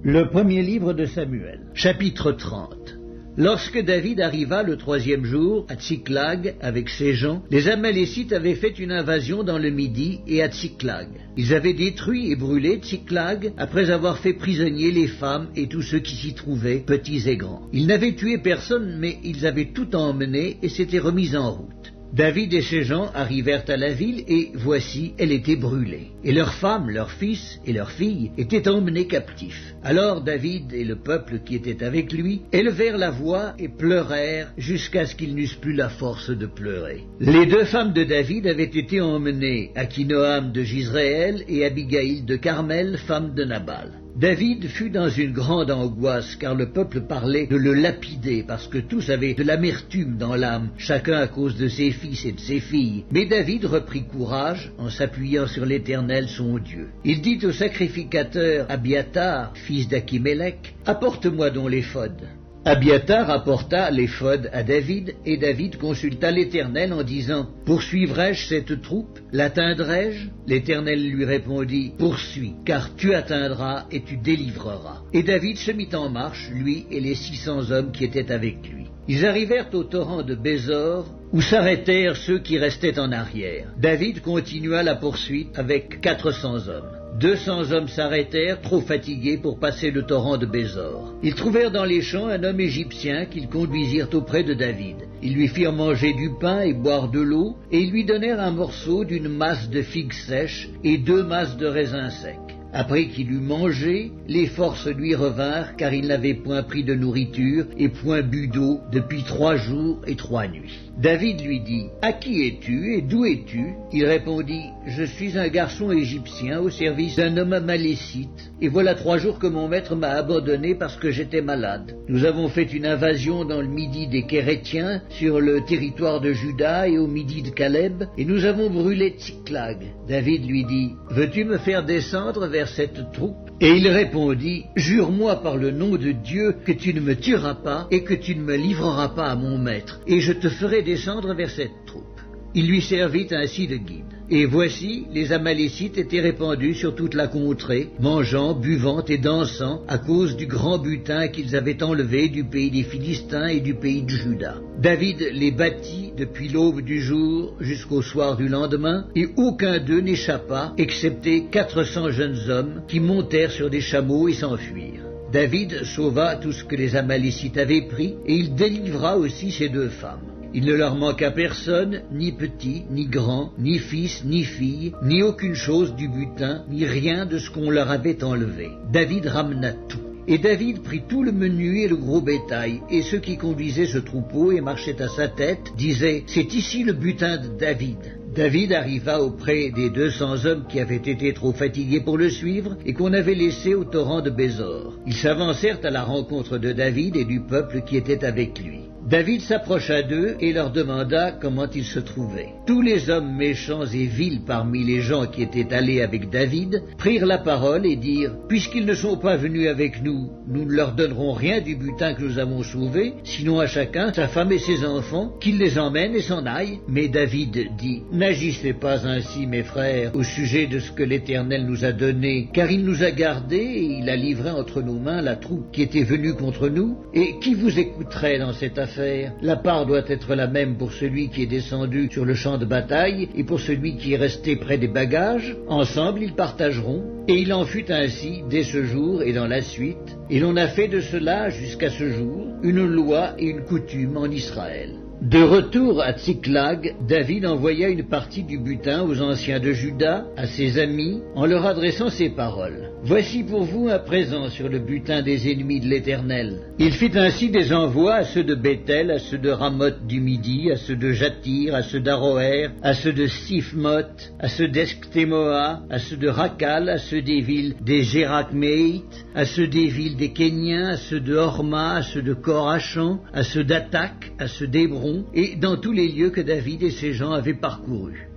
Le premier livre de Samuel, chapitre 30. Lorsque David arriva le 3e jour à Tsiklag avec ses gens, les Amalécites avaient fait une invasion dans le Midi et à Tsiklag. Ils avaient détruit et brûlé Tsiklag après avoir fait prisonniers les femmes et tous ceux qui s'y trouvaient, petits et grands. Ils n'avaient tué personne, mais ils avaient tout emmené et s'étaient remis en route. David et ses gens arrivèrent à la ville, et voici, elle était brûlée. Et leurs femmes, leurs fils et leurs filles étaient emmenés captifs. Alors David et le peuple qui était avec lui élevèrent la voix et pleurèrent jusqu'à ce qu'ils n'eussent plus la force de pleurer. Les 2 femmes de David avaient été emmenées, Akinoam de Jizréel et Abigaïl de Carmel, femme de Nabal. David fut dans une grande angoisse, car le peuple parlait de le lapider, parce que tous avaient de l'amertume dans l'âme, chacun à cause de ses fils et de ses filles. Mais David reprit courage, en s'appuyant sur l'Éternel son Dieu. Il dit au sacrificateur Abiatar, fils d'Achimélec, « Apporte-moi donc l'éphod. » Abiatar apporta l'éphod à David, et David consulta l'Éternel en disant, « Poursuivrai-je cette troupe? L'atteindrai-je » L'Éternel lui répondit, « Poursuis, car tu atteindras et tu délivreras. » Et David se mit en marche, lui et les 600 hommes qui étaient avec lui. Ils arrivèrent au torrent de Bézor, où s'arrêtèrent ceux qui restaient en arrière. David continua la poursuite avec 400 hommes. 200 hommes s'arrêtèrent, trop fatigués pour passer le torrent de Bézor. Ils trouvèrent dans les champs un homme égyptien qu'ils conduisirent auprès de David. Ils lui firent manger du pain et boire de l'eau, et ils lui donnèrent un morceau d'une masse de figues sèches et 2 masses de raisins secs. Après qu'il eut mangé, les forces lui revinrent, car il n'avait point pris de nourriture et point bu d'eau depuis 3 jours et 3 nuits. David lui dit, « À qui es-tu et d'où es-tu » Il répondit, « Je suis un garçon égyptien au service d'un homme amalécite, et voilà 3 jours que mon maître m'a abandonné parce que j'étais malade. Nous avons fait une invasion dans le Midi des Kérétiens, sur le territoire de Juda et au Midi de Caleb, et nous avons brûlé Tsiklag. » David lui dit, « Veux-tu me faire descendre vers cette troupe ?» Et il répondit, « Jure-moi par le nom de Dieu que tu ne me tueras pas et que tu ne me livreras pas à mon maître, et je te ferai descendre vers cette troupe. » Il lui servit ainsi de guide. Et voici, les Amalécites étaient répandus sur toute la contrée, mangeant, buvant et dansant, à cause du grand butin qu'ils avaient enlevé du pays des Philistins et du pays de Juda. David les battit depuis l'aube du jour jusqu'au soir du lendemain, et aucun d'eux n'échappa, excepté 400 jeunes hommes qui montèrent sur des chameaux et s'enfuirent. David sauva tout ce que les Amalécites avaient pris, et il délivra aussi ces 2 femmes. Il ne leur manqua personne, ni petit, ni grand, ni fils, ni fille, ni aucune chose du butin, ni rien de ce qu'on leur avait enlevé. David ramena tout. Et David prit tout le menu et le gros bétail, et ceux qui conduisaient ce troupeau et marchaient à sa tête disaient, « C'est ici le butin de David. » David arriva auprès des 200 hommes qui avaient été trop fatigués pour le suivre et qu'on avait laissés au torrent de Bézor. Ils s'avancèrent à la rencontre de David et du peuple qui était avec lui. David s'approcha d'eux et leur demanda comment ils se trouvaient. Tous les hommes méchants et vils parmi les gens qui étaient allés avec David prirent la parole et dirent, « Puisqu'ils ne sont pas venus avec nous, nous ne leur donnerons rien du butin que nous avons sauvé, sinon à chacun sa femme et ses enfants, qu'ils les emmènent et s'en aillent. » Mais David dit, « N'agissez pas ainsi, mes frères, au sujet de ce que l'Éternel nous a donné, car il nous a gardés et il a livré entre nos mains la troupe qui était venue contre nous. Et qui vous écouterait dans cette affaire? La part doit être la même pour celui qui est descendu sur le champ de bataille et pour celui qui est resté près des bagages. Ensemble, ils partageront. » Et il en fut ainsi dès ce jour et dans la suite. Et l'on a fait de cela jusqu'à ce jour une loi et une coutume en Israël. De retour à Tsiklag, David envoya une partie du butin aux anciens de Juda, à ses amis, en leur adressant ces paroles. « Voici pour vous un présent sur le butin des ennemis de l'Éternel. » Il fit ainsi des envois à ceux de Béthel, à ceux de Ramoth du Midi, à ceux de Jatir, à ceux d'Aroër, à ceux de Siphmoth, à ceux d'Esctémoa, à ceux de Rakal, à ceux des villes des Gérachméites, à ceux des villes des Kéniens, à ceux de Horma, à ceux de Corachan, à ceux d'Atak, à ceux d'Hébron, et dans tous les lieux que David et ses gens avaient parcourus.